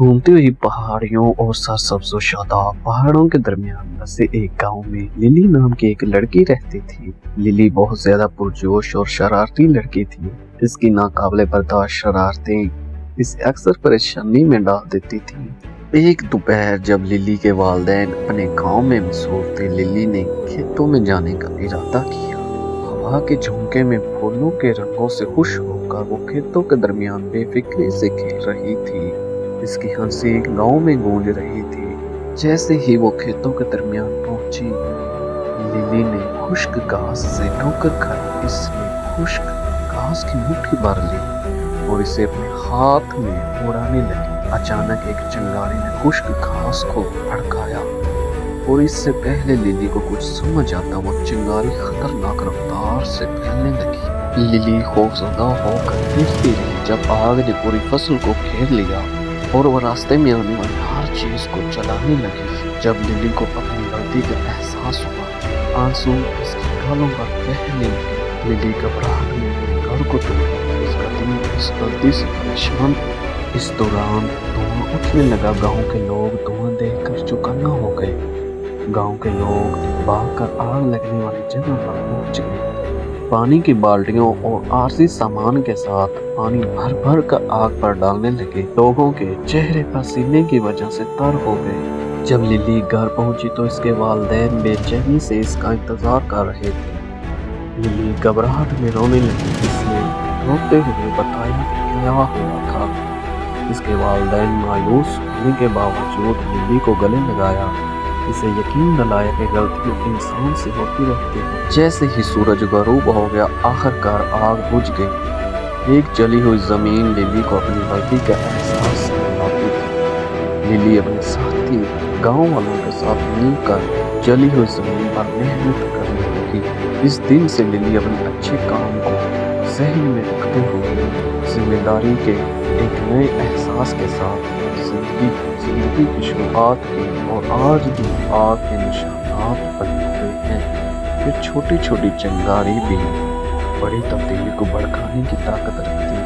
घूमती हुई पहाड़ियों और सरसब्ज और शादाब पहाड़ों के दरमियान बसे एक गांव में लिली नाम की एक लड़की रहती थी। लिली बहुत ज्यादा पुरजोश और शरारती लड़की थी। इसकी नाकाबिले बर्दाश्त शरारतें इसे अक्सर परेशानी में डाल देती थी। एक दोपहर जब लिली के वालिदैन अपने गांव में मसरूफ थे, लिली ने खेतों में जाने का इरादा किया। हवा के झोंके में फूलों के रंगों से खुश होकर वो खेतों के दरमियान बेफिक्री से खेल रही थी। इसकी हंसी गांव में गूंज रही थी। जैसे ही वो खेतों के दरमियान पहुंची, लिली ने खुश्क घास से ठोकर खाई। इसने खुश्क घास की मुट्ठी भर ली और इसे अपने हाथ में उड़ाने लगी। अचानक एक चिंगारी ने खुश्क घास को भड़काया और इससे पहले लिली को कुछ समझ आता, वो चिंगारी खतरनाक रफ्तार से फैलने लगी। लिली खौफजदा होकर देखती रही जब आग ने पूरी फसल को घेर लिया और वो रास्ते में आने वाली हर चीज को जलाने लगी। जब लिली को अपनी गलती का एहसास हुआ, आंसू उसकी गालों पर बहने लगे। लिली घबराहट में अपने घर को तोड़ा। उसका दिल इस गलती से परेशान। इस दौरान धुआं उठने लगा। गांव के लोग धुआं देखकर चौकन्ना हो गए। गांव के लोग भागकर आग लगने वाली जगह पर पहुंच गए। पानी की बाल्टियों और आरसी सामान के साथ पानी भर भर कर आग पर डालने लगे। लोगों के चेहरे पसीने की वजह से तर हो गए। जब लिली घर पहुंची तो इसके वालिदैन बेचैनी से इसका इंतजार कर रहे थे। लिली घबराहट में रोने लगी। इसने रोते हुए बताया कि क्या हुआ था। इसके वालिदैन मायूस होने के बावजूद लिली को गले लगाया। इसे यकीन दिलाया कि गलतियां इंसान से होती रहती हैं। जैसे ही सूरज गरूब हो गया, आखिरकार आग बुझ गई। एक जली हुई जमीन लिली को अपनी गलती का एहसास दिलाती थी। लिली अपने साथी गांव वालों के साथ मिलकर जली हुई जमीन पर मेहनत करने लगी। इस दिन से लिली अपने अच्छे काम को जहन में रखते हुए जिम्मेदारी के एक नए एहसास के साथ जिंदगी की शुरुआत की और आज भी आग के निशानात बने हुए हैं। ये छोटी छोटी चिंगारी भी बड़ी तब्दीली को भड़काने की ताकत रखती है।